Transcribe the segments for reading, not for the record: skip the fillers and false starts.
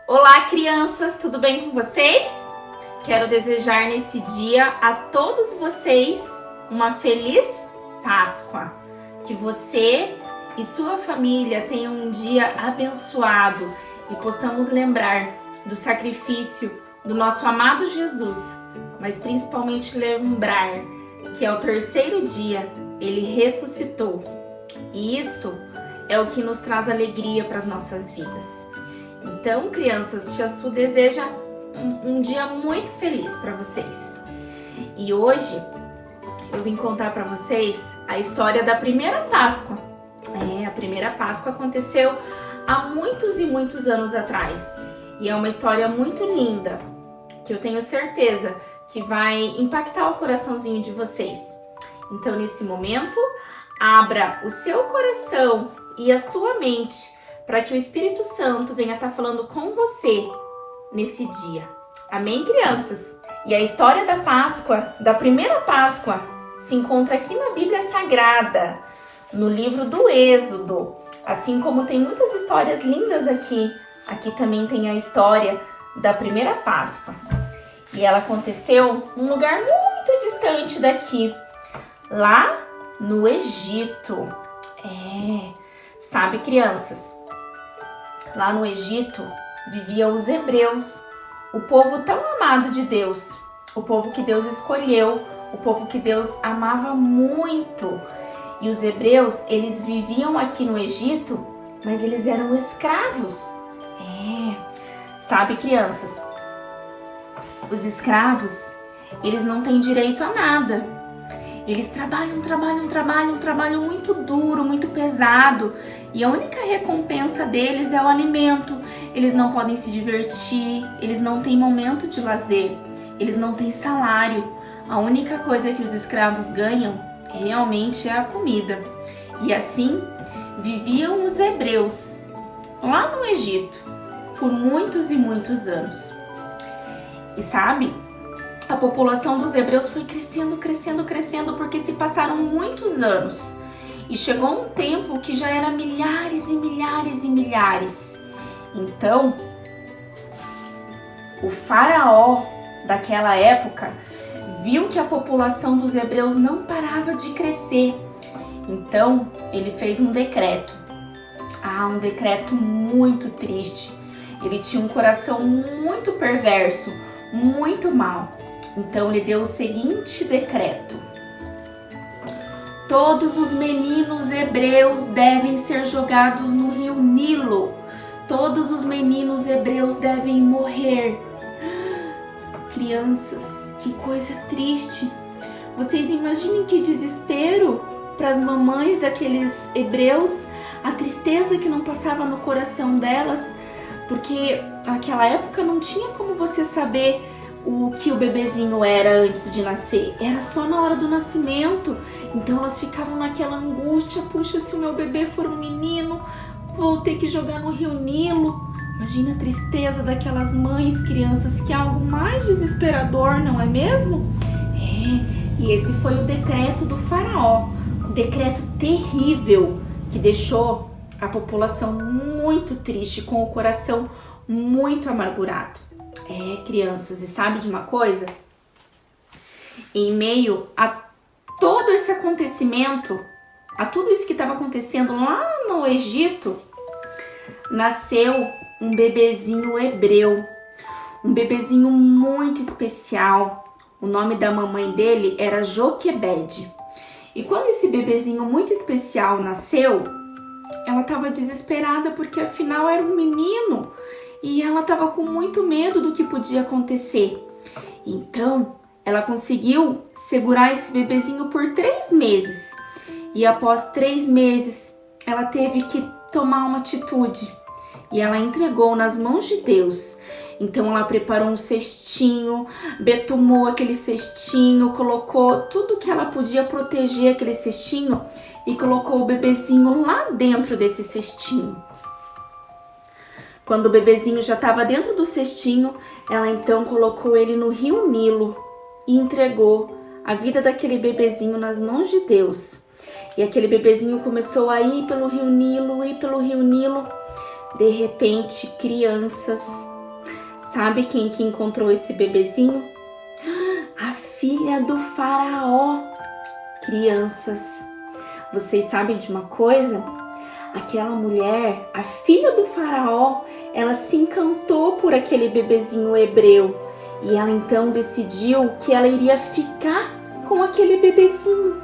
Olá, crianças, tudo bem com vocês? Quero desejar nesse dia a todos vocês uma feliz Páscoa. Que você e sua família tenham um dia abençoado e possamos lembrar do sacrifício do nosso amado Jesus, mas principalmente lembrar que ao terceiro dia ele ressuscitou. E isso é o que nos traz alegria para as nossas vidas. Então, crianças, Tia Su deseja um dia muito feliz para vocês. E hoje eu vim contar para vocês a história da primeira Páscoa. A primeira Páscoa aconteceu há muitos e muitos anos atrás. E é uma história muito linda, que eu tenho certeza que vai impactar o coraçãozinho de vocês. Então, nesse momento, abra o seu coração e a sua mente para que o Espírito Santo venha estar falando com você nesse dia. Amém, crianças? E a história da Páscoa, da primeira Páscoa, se encontra aqui na Bíblia Sagrada, no livro do Êxodo. Assim como tem muitas histórias lindas aqui, aqui também tem a história da primeira Páscoa. E ela aconteceu num lugar muito distante daqui, lá no Egito. Sabe, crianças? Lá no Egito viviam os hebreus, o povo tão amado de Deus, o povo que Deus escolheu, o povo que Deus amava muito. E os hebreus, eles viviam aqui no Egito, mas eles eram escravos. Sabe, crianças? Os escravos, eles não têm direito a nada. Eles trabalham muito duro, muito pesado. E a única recompensa deles é o alimento. Eles não podem se divertir, eles não têm momento de lazer, eles não têm salário. A única coisa que os escravos ganham realmente é a comida. E assim viviam os hebreus lá no Egito por muitos e muitos anos. E sabe, a população dos hebreus foi crescendo, porque se passaram muitos anos. E chegou um tempo que já era milhares e milhares e milhares. Então, o faraó daquela época viu que a população dos hebreus não parava de crescer. Então, ele fez um decreto. Um decreto muito triste. Ele tinha um coração muito perverso, muito mau. Então, ele deu o seguinte decreto: todos os meninos hebreus devem ser jogados no rio Nilo. Todos os meninos hebreus devem morrer. Crianças, que coisa triste. Vocês imaginem que desespero para as mamães daqueles hebreus, a tristeza que não passava no coração delas, porque naquela época não tinha como você saber o que o bebezinho era antes de nascer. Era só na hora do nascimento. Então elas ficavam naquela angústia: puxa, se o meu bebê for um menino, vou ter que jogar no rio Nilo. Imagina a tristeza daquelas mães, crianças, que é algo mais desesperador, não é mesmo? E esse foi o decreto do faraó. Um decreto terrível que deixou a população muito triste, com o coração muito amargurado. Crianças, e sabe de uma coisa? Em meio a todo esse acontecimento, a tudo isso que estava acontecendo lá no Egito, nasceu um bebezinho hebreu, um bebezinho muito especial. O nome da mamãe dele era Joquebede. E quando esse bebezinho muito especial nasceu, ela estava desesperada, porque afinal era um menino. E ela estava com muito medo do que podia acontecer. Então, ela conseguiu segurar esse bebezinho por 3 meses. E após 3 meses, ela teve que tomar uma atitude. E ela entregou nas mãos de Deus. Então, ela preparou um cestinho, betumou aquele cestinho, colocou tudo que ela podia proteger aquele cestinho e colocou o bebezinho lá dentro desse cestinho. Quando o bebezinho já estava dentro do cestinho, ela então colocou ele no rio Nilo e entregou a vida daquele bebezinho nas mãos de Deus. E aquele bebezinho começou a ir pelo rio Nilo, De repente, crianças, sabe quem que encontrou esse bebezinho? A filha do faraó. Crianças, vocês sabem de uma coisa? Aquela mulher, a filha do faraó, ela se encantou por aquele bebezinho hebreu. E ela então decidiu que ela iria ficar com aquele bebezinho.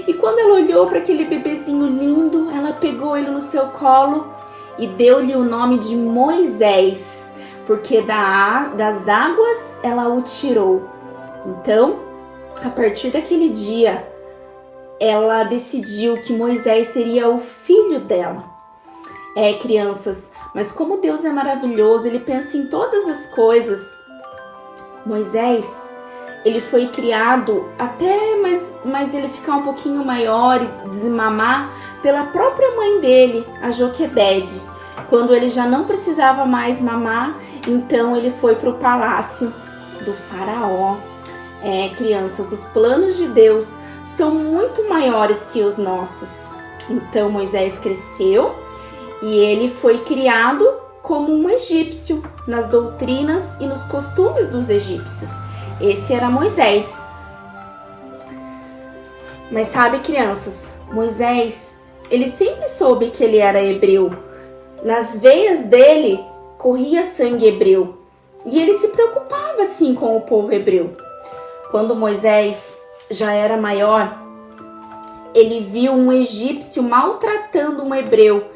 E quando ela olhou para aquele bebezinho lindo, ela pegou ele no seu colo e deu-lhe o nome de Moisés, porque das águas ela o tirou. Então, a partir daquele dia, ela decidiu que Moisés seria o filho dela. Crianças, mas como Deus é maravilhoso, Ele pensa em todas as coisas. Moisés, ele foi criado até mais ele ficar um pouquinho maior e desmamar pela própria mãe dele, a Joquebede. Quando ele já não precisava mais mamar, então ele foi para o palácio do faraó. Crianças, os planos de Deus são muito maiores que os nossos. Então Moisés cresceu e ele foi criado como um egípcio, nas doutrinas e nos costumes dos egípcios. Esse era Moisés. Mas sabe, crianças, Moisés, ele sempre soube que ele era hebreu. Nas veias dele corria sangue hebreu. E ele se preocupava assim com o povo hebreu. Quando Moisés já era maior, ele viu um egípcio maltratando um hebreu.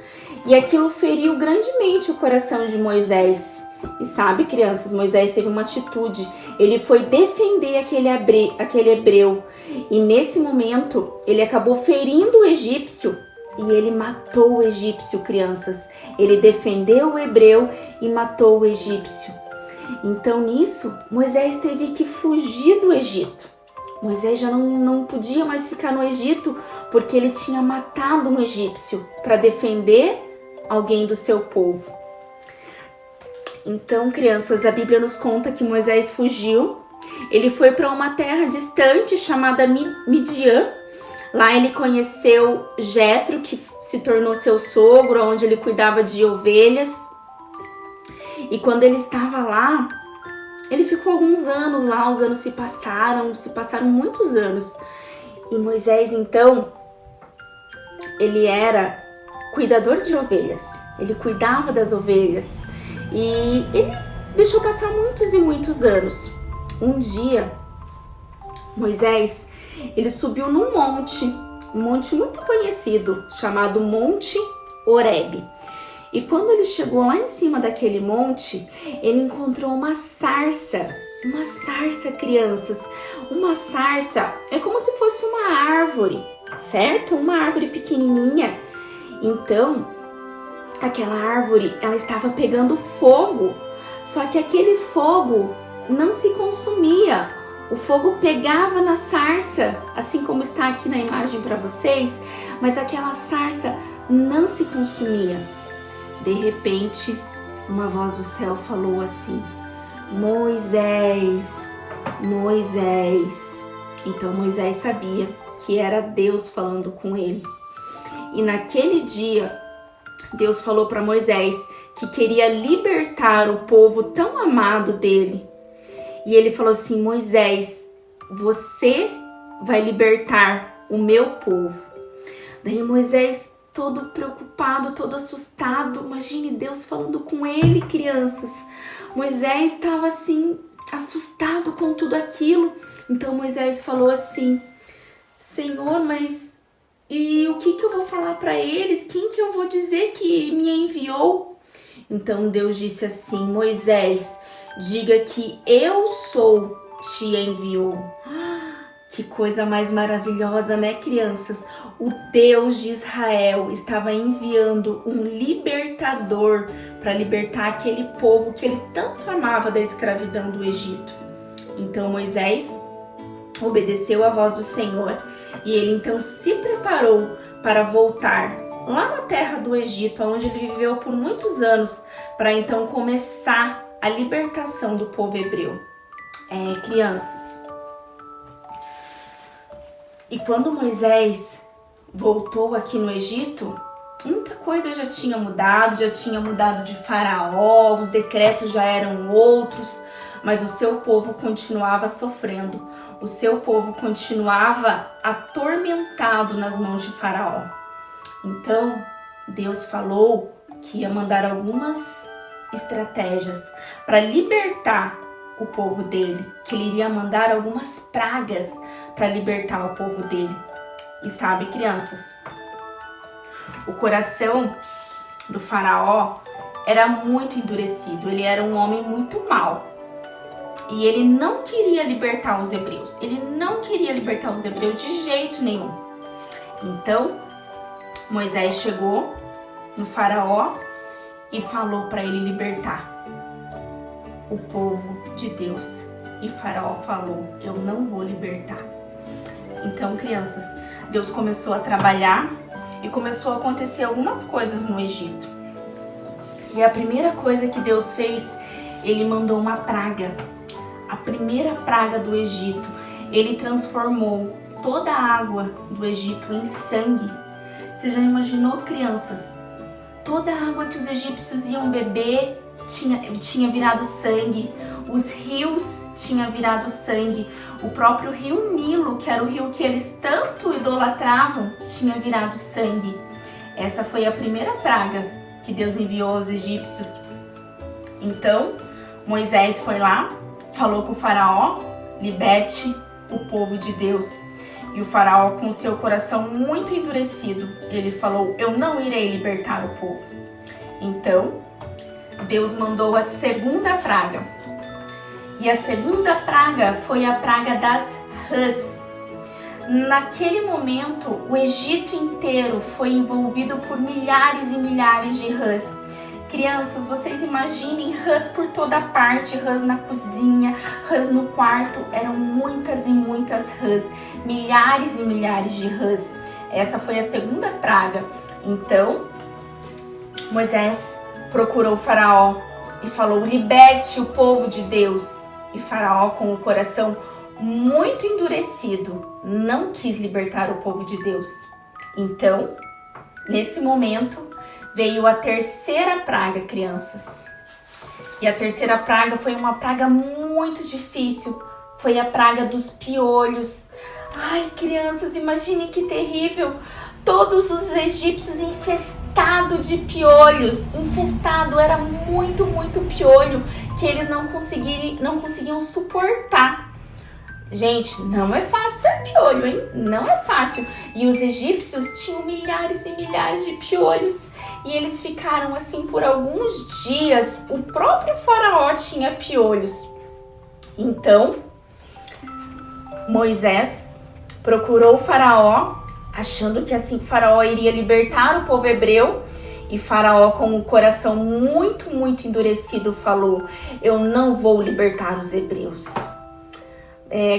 E aquilo feriu grandemente o coração de Moisés. E sabe, crianças, Moisés teve uma atitude. Ele foi defender aquele hebreu. E nesse momento, ele acabou ferindo o egípcio. E ele matou o egípcio, crianças. Ele defendeu o hebreu e matou o egípcio. Então, nisso, Moisés teve que fugir do Egito. Moisés já não podia mais ficar no Egito porque ele tinha matado um egípcio para defender alguém do seu povo. Então, crianças, a Bíblia nos conta que Moisés fugiu. Ele foi para uma terra distante chamada Midian. Lá ele conheceu Jetro, que se tornou seu sogro, onde ele cuidava de ovelhas. E quando ele estava lá, ele ficou alguns anos lá, os anos se passaram muitos anos. E Moisés, então, ele era cuidador de ovelhas, ele cuidava das ovelhas. E ele deixou passar muitos e muitos anos. Um dia, Moisés, ele subiu num monte, um monte muito conhecido, chamado Monte Horebe. E quando ele chegou lá em cima daquele monte, ele encontrou uma sarça, crianças. Uma sarça é como se fosse uma árvore, certo? Uma árvore pequenininha. Então, aquela árvore, ela estava pegando fogo, só que aquele fogo não se consumia. O fogo pegava na sarça, assim como está aqui na imagem para vocês, mas aquela sarça não se consumia. De repente, uma voz do céu falou assim: Moisés, Moisés. Então Moisés sabia que era Deus falando com ele. E naquele dia, Deus falou para Moisés que queria libertar o povo tão amado dele. E ele falou assim: Moisés, você vai libertar o meu povo. Daí Moisés, todo preocupado, todo assustado. Imagine Deus falando com ele, crianças. Moisés estava assim, assustado com tudo aquilo. Então Moisés falou assim: Senhor, mas e o que eu vou falar para eles? Quem que eu vou dizer que me enviou? Então Deus disse assim: Moisés, diga que eu sou te enviou. Que coisa mais maravilhosa, né, crianças? O Deus de Israel estava enviando um libertador para libertar aquele povo que ele tanto amava da escravidão do Egito. Então Moisés obedeceu à voz do Senhor e ele então se preparou para voltar lá na terra do Egito, onde ele viveu por muitos anos, para então começar a libertação do povo hebreu. Crianças. E quando Moisés voltou aqui no Egito, muita coisa já tinha mudado de Faraó, os decretos já eram outros, mas o seu povo continuava sofrendo, o seu povo continuava atormentado nas mãos de Faraó. Então, Deus falou que ia mandar algumas estratégias para libertar o povo dele, que ele iria mandar algumas pragas para libertar o povo dele. E sabe, crianças, o coração do Faraó era muito endurecido, ele era um homem muito mau. E ele não queria libertar os hebreus, de jeito nenhum. Então, Moisés chegou no Faraó e falou para ele libertar o povo de Deus. E Faraó falou: eu não vou libertar. Então, crianças, Deus começou a trabalhar e começou a acontecer algumas coisas no Egito. E a primeira coisa que Deus fez, ele mandou uma praga. A primeira praga do Egito, ele transformou toda a água do Egito em sangue. Você já imaginou, crianças? Toda a água que os egípcios iam beber tinha virado sangue. Os rios tinham virado sangue. O próprio rio Nilo, que era o rio que eles tanto idolatravam, tinha virado sangue. Essa foi a primeira praga que Deus enviou aos egípcios. Então, Moisés foi lá, falou com o Faraó: liberte o povo de Deus. E o Faraó, com seu coração muito endurecido, ele falou: eu não irei libertar o povo. Então, Deus mandou a segunda praga. E a segunda praga foi a praga das rãs. Naquele momento, o Egito inteiro foi envolvido por milhares e milhares de rãs. Crianças, vocês imaginem rãs por toda parte, rãs na cozinha, rãs no quarto, eram muitas e muitas rãs, milhares e milhares de rãs. Essa foi a segunda praga. Então, Moisés procurou o Faraó e falou: liberte o povo de Deus. E Faraó, com o coração muito endurecido, não quis libertar o povo de Deus. Então, nesse momento, veio a terceira praga, crianças. E a terceira praga foi uma praga muito difícil. Foi a praga dos piolhos. Ai, crianças, imaginem que terrível. Todos os egípcios infestados de piolhos. Infestado, era muito, muito piolho que eles não conseguiam suportar. Gente, não é fácil ter piolho, hein? Não é fácil. E os egípcios tinham milhares e milhares de piolhos. E eles ficaram assim por alguns dias. O próprio Faraó tinha piolhos. Então, Moisés procurou o Faraó, achando que assim Faraó iria libertar o povo hebreu. E Faraó, com o coração muito, muito endurecido, falou: eu não vou libertar os hebreus.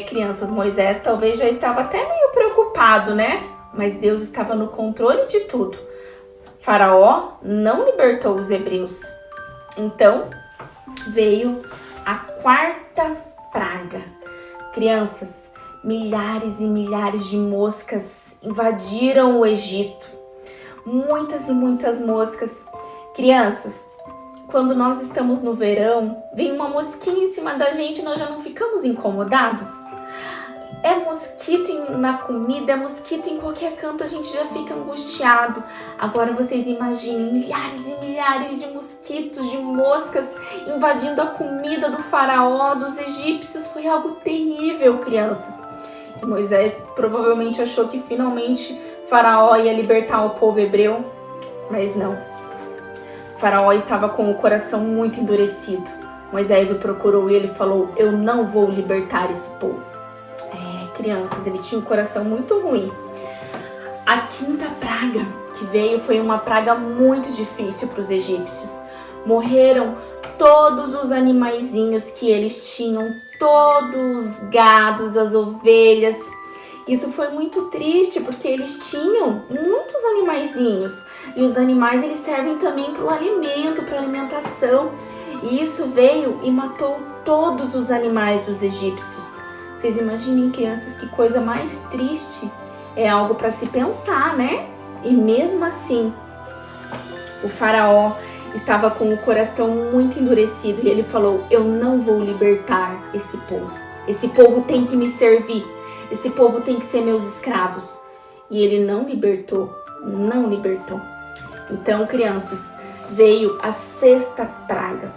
Crianças, Moisés talvez já estava até meio preocupado, né? Mas Deus estava no controle de tudo. Faraó não libertou os hebreus. Então, veio a quarta praga. Crianças, milhares e milhares de moscas invadiram o Egito. Muitas e muitas moscas. Crianças, quando nós estamos no verão, vem uma mosquinha em cima da gente e nós já não ficamos incomodados? É mosquito na comida, é mosquito em qualquer canto, a gente já fica angustiado. Agora vocês imaginem milhares e milhares de mosquitos, de moscas invadindo a comida do Faraó, dos egípcios. Foi algo terrível, crianças. E Moisés provavelmente achou que finalmente Faraó ia libertar o povo hebreu, mas não. Faraó estava com o coração muito endurecido. Moisés o procurou e ele falou: eu não vou libertar esse povo. Crianças, ele tinha um coração muito ruim. A quinta praga que veio foi uma praga muito difícil para os egípcios. Morreram todos os animaizinhos que eles tinham, todos os gados, as ovelhas. Isso foi muito triste porque eles tinham muitos animaizinhos. E os animais, eles servem também para o alimento, para a alimentação. E isso veio e matou todos os animais dos egípcios. Vocês imaginem, crianças, que coisa mais triste. É algo para se pensar, né? E mesmo assim, O faraó estava com o coração muito endurecido e ele falou: eu não vou libertar esse povo. Esse povo tem que me servir. Esse povo tem que ser meus escravos. E ele não libertou. Não libertou. Então, crianças, veio a sexta praga.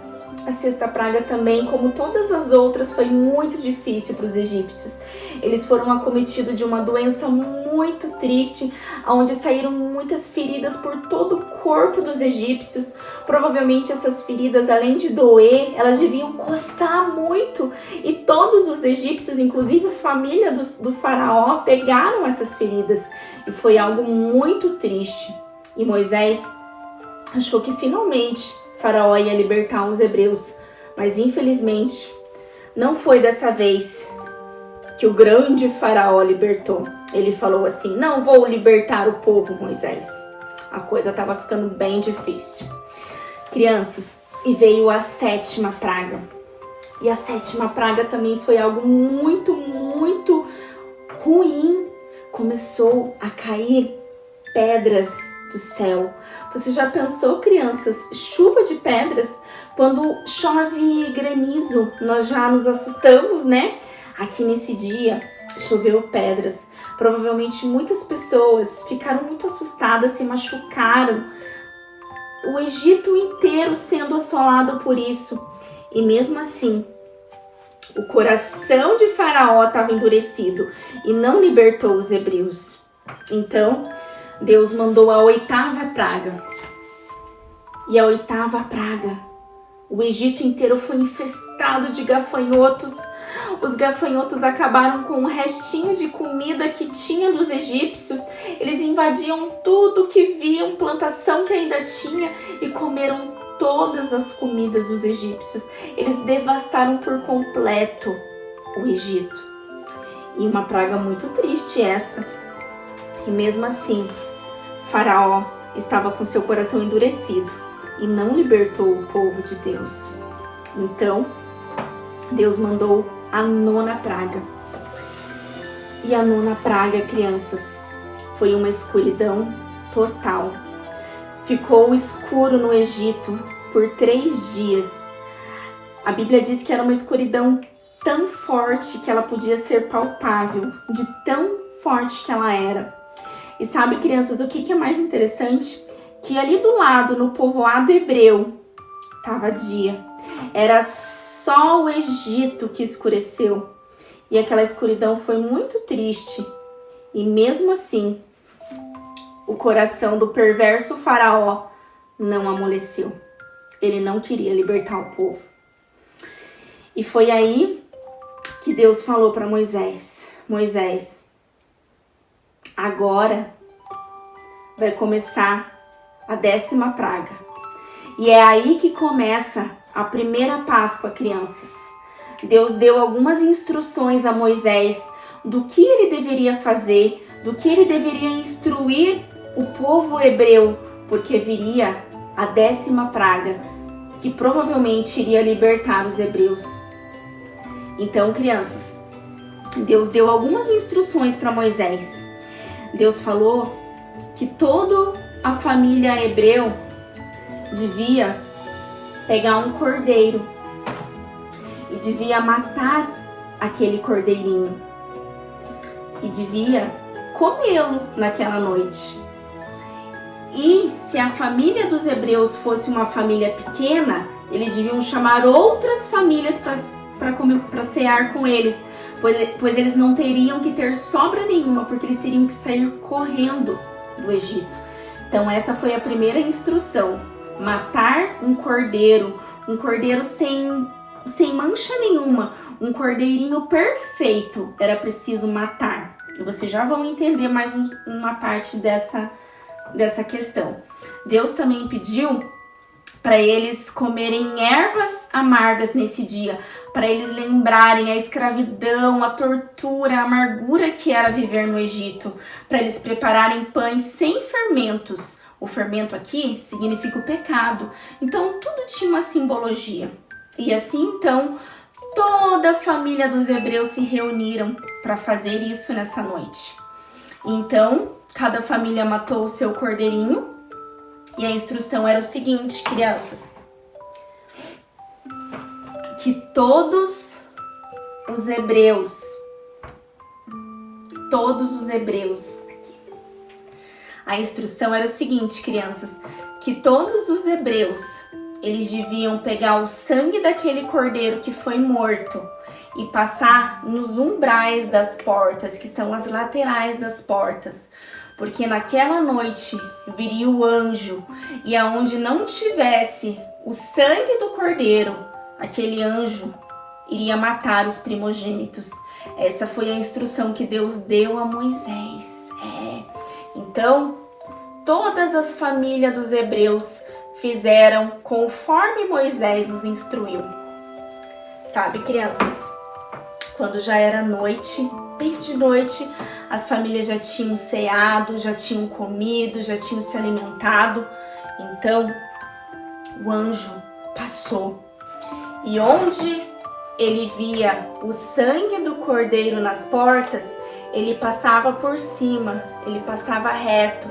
A sexta praga também, como todas as outras, foi muito difícil para os egípcios. Eles foram acometidos de uma doença muito triste, onde saíram muitas feridas por todo o corpo dos egípcios. Provavelmente essas feridas, além de doer, elas deviam coçar muito. E todos os egípcios, inclusive a família do faraó, pegaram essas feridas. E foi algo muito triste. E Moisés achou que finalmente Faraó ia libertar os hebreus, mas infelizmente não foi dessa vez que o grande Faraó libertou. Ele falou assim: não vou libertar o povo, Moisés. A coisa estava ficando bem difícil. Crianças, e veio a sétima praga. E a sétima praga também foi algo muito, muito ruim. Começou a cair pedras do céu. Você já pensou, crianças, chuva de pedras? Quando chove granizo, nós já nos assustamos, né? Aqui nesse dia choveu pedras. Provavelmente muitas pessoas ficaram muito assustadas, se machucaram. O Egito inteiro sendo assolado por isso. E mesmo assim, o coração de Faraó estava endurecido e não libertou os hebreus. Então, Deus mandou a oitava praga. E a oitava praga, o Egito inteiro foi infestado de gafanhotos. Os gafanhotos acabaram com o restinho de comida que tinha dos egípcios. Eles invadiam tudo que viam, plantação que ainda tinha, e comeram todas as comidas dos egípcios. Eles devastaram por completo o Egito. E uma praga muito triste essa. E mesmo assim, Faraó estava com seu coração endurecido e não libertou o povo de Deus. Então, Deus mandou a nona praga. E a nona praga, crianças, foi uma escuridão total. Ficou escuro no Egito por 3 dias. A Bíblia diz que era uma escuridão tão forte que ela podia ser palpável, de tão forte que ela era. E sabe, crianças, o que é mais interessante? Que ali do lado, no povoado hebreu, estava dia. Era só o Egito que escureceu. E aquela escuridão foi muito triste. E mesmo assim, o coração do perverso faraó não amoleceu. Ele não queria libertar o povo. E foi aí que Deus falou para Moisés: Moisés, agora vai começar a 10ª praga. E é aí que começa a primeira Páscoa, crianças. Deus deu algumas instruções a Moisés do que ele deveria fazer, do que ele deveria instruir o povo hebreu, porque viria a 10ª praga, que provavelmente iria libertar os hebreus. Então, crianças, Deus deu algumas instruções para Moisés. Deus falou que toda a família hebreu devia pegar um cordeiro e devia matar aquele cordeirinho e devia comê-lo naquela noite. E se a família dos hebreus fosse uma família pequena, eles deviam chamar outras famílias para cear com eles, pois eles não teriam que ter sobra nenhuma, porque eles teriam que sair correndo do Egito. Então essa foi a primeira instrução: matar um cordeiro sem mancha nenhuma, um cordeirinho perfeito, era preciso matar. E vocês já vão entender mais uma parte dessa questão. Deus também pediu para eles comerem ervas amargas nesse dia, para eles lembrarem a escravidão, a tortura, a amargura que era viver no Egito, para eles prepararem pães sem fermentos. O fermento aqui significa o pecado. Então tudo tinha uma simbologia. E assim então toda a família dos hebreus se reuniram para fazer isso nessa noite. Então cada família matou o seu cordeirinho E a instrução era o seguinte, crianças: que todos os hebreus, a instrução era o seguinte, crianças, que todos os hebreus, eles deviam pegar o sangue daquele cordeiro que foi morto e passar nos umbrais das portas, que são as laterais das portas, porque naquela noite viria o anjo, e aonde não tivesse o sangue do cordeiro, aquele anjo iria matar os primogênitos. Essa foi a instrução que Deus deu a Moisés. Então, todas as famílias dos hebreus fizeram conforme Moisés nos instruiu. Sabe, crianças, quando já era noite, bem de noite, as famílias já tinham ceado, já tinham comido, já tinham se alimentado. Então, o anjo passou. E onde ele via o sangue do cordeiro nas portas, ele passava por cima, ele passava reto.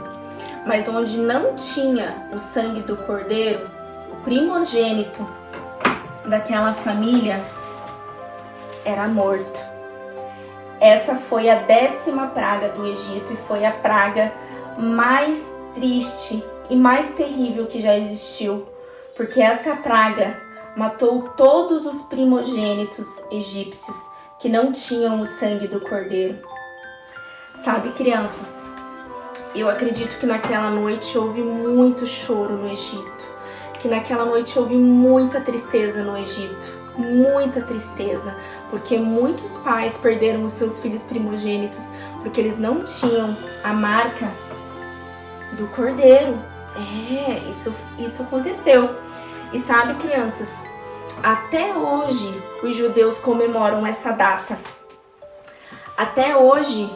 Mas onde não tinha o sangue do cordeiro, o primogênito daquela família era morto. Essa foi a 10ª praga do Egito e foi a praga mais triste e mais terrível que já existiu, porque essa praga matou todos os primogênitos egípcios que não tinham o sangue do cordeiro. Sabe, crianças, eu acredito que naquela noite houve muito choro no Egito, que naquela noite houve muita tristeza no Egito, muita tristeza, porque muitos pais perderam os seus filhos primogênitos porque eles não tinham a marca do cordeiro. Isso aconteceu. E sabe, crianças, até hoje os judeus comemoram essa data. Até hoje,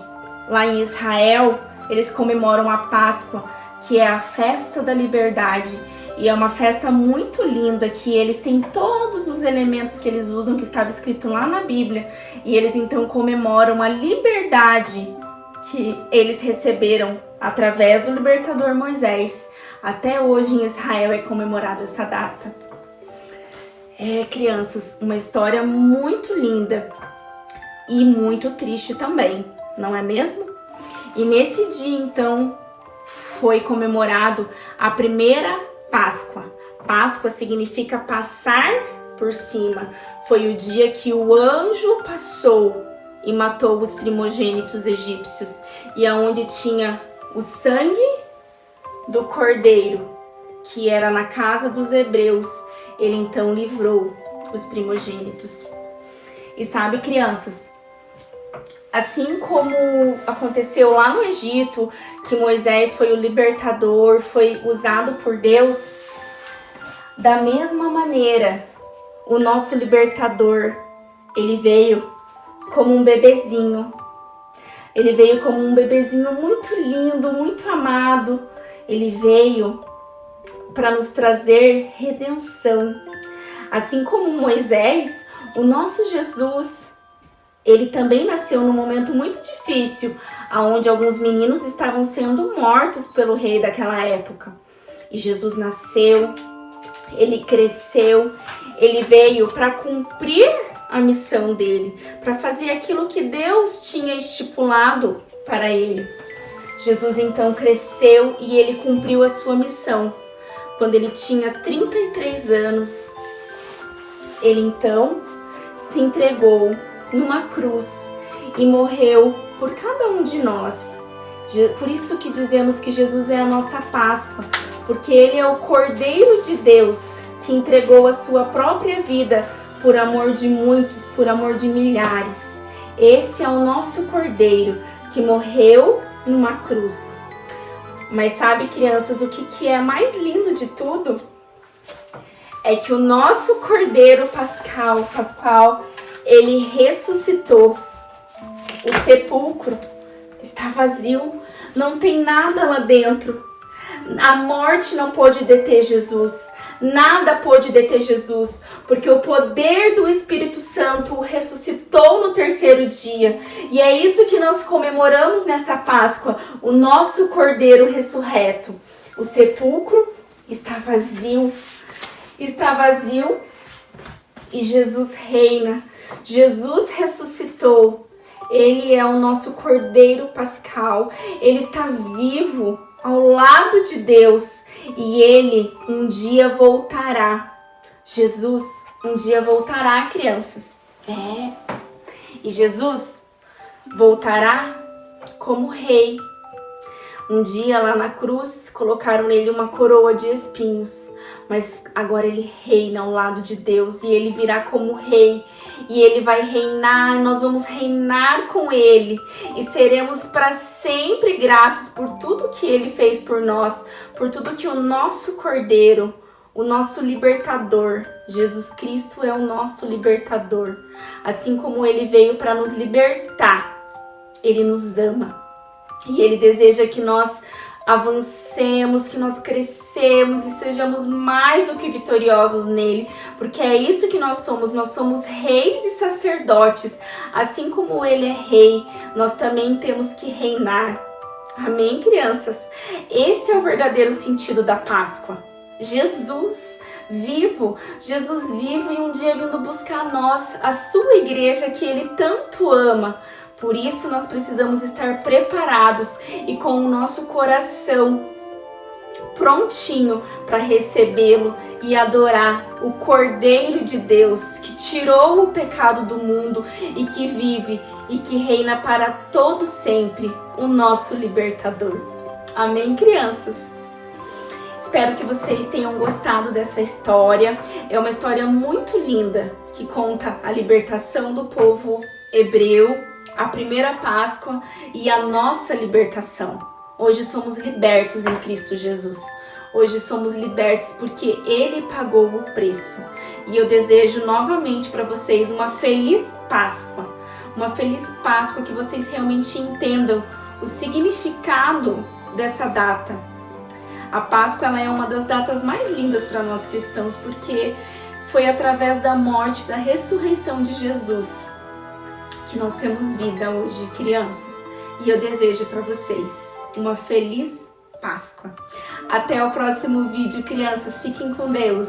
lá em Israel, eles comemoram a Páscoa, que é a festa da liberdade. E é uma festa muito linda, que eles têm todos os elementos que eles usam, que estava escrito lá na Bíblia. E eles então comemoram a liberdade que eles receberam através do libertador Moisés. Até hoje em Israel é comemorada essa data. Crianças, uma história muito linda e muito triste também, não é mesmo? E nesse dia, então, foi comemorado a primeira Páscoa. Páscoa significa passar por cima. Foi o dia que o anjo passou e matou os primogênitos egípcios. E aonde tinha o sangue do cordeiro, que era na casa dos hebreus, ele então livrou os primogênitos. E sabe, crianças, assim como aconteceu lá no Egito, que Moisés foi o libertador, foi usado por Deus, da mesma maneira, o nosso libertador, ele veio como um bebezinho. Ele veio como um bebezinho muito lindo, muito amado. Ele veio para nos trazer redenção. Assim como Moisés, o nosso Jesus, ele também nasceu num momento muito difícil, onde alguns meninos estavam sendo mortos pelo rei daquela época. E Jesus nasceu, ele cresceu, ele veio para cumprir a missão dele, para fazer aquilo que Deus tinha estipulado para ele. Jesus então cresceu e ele cumpriu a sua missão. Quando ele tinha 33 anos, ele então se entregou numa cruz e morreu por cada um de nós. Por isso que dizemos que Jesus é a nossa Páscoa, porque ele é o Cordeiro de Deus que entregou a sua própria vida por amor de muitos, por amor de milhares. Esse é o nosso Cordeiro que morreu numa cruz. Mas sabe, crianças, o que é mais lindo de tudo? É que o nosso Cordeiro Pascual, ele ressuscitou. O sepulcro está vazio, não tem nada lá dentro. A morte não pôde deter Jesus. Nada pôde deter Jesus, porque o poder do Espírito Santo o ressuscitou no terceiro dia. E é isso que nós comemoramos nessa Páscoa, o nosso Cordeiro ressurreto. O sepulcro está vazio. Está vazio e Jesus reina. Jesus ressuscitou. Ele é o nosso Cordeiro Pascal. Ele está vivo ao lado de Deus e ele um dia voltará. Jesus um dia voltará, crianças. E Jesus voltará como rei. Um dia lá na cruz colocaram nele uma coroa de espinhos, mas agora ele reina ao lado de Deus e ele virá como rei e ele vai reinar, nós vamos reinar com ele e seremos para sempre gratos por tudo que ele fez por nós, por tudo que o nosso Cordeiro, o nosso libertador, Jesus Cristo é o nosso libertador. Assim como ele veio para nos libertar, ele nos ama. E ele deseja que nós avancemos, que nós crescemos e sejamos mais do que vitoriosos nele, porque é isso que nós somos reis e sacerdotes. Assim como ele é rei, nós também temos que reinar. Amém, crianças? Esse é o verdadeiro sentido da Páscoa. Jesus vivo e um dia vindo buscar nós, a sua igreja que ele tanto ama. Por isso nós precisamos estar preparados e com o nosso coração prontinho para recebê-lo e adorar o Cordeiro de Deus que tirou o pecado do mundo e que vive e que reina para todo sempre, o nosso libertador. Amém, crianças? Espero que vocês tenham gostado dessa história. É uma história muito linda que conta a libertação do povo hebreu, a primeira Páscoa e a nossa libertação. Hoje somos libertos em Cristo Jesus. Hoje somos libertos porque Ele pagou o preço. E eu desejo novamente para vocês uma feliz Páscoa. Uma feliz Páscoa, que vocês realmente entendam o significado dessa data. A Páscoa ela é uma das datas mais lindas para nós cristãos, porque foi através da morte, da ressurreição de Jesus que nós temos vida hoje, crianças. E eu desejo para vocês uma feliz Páscoa. Até o próximo vídeo, crianças. Fiquem com Deus.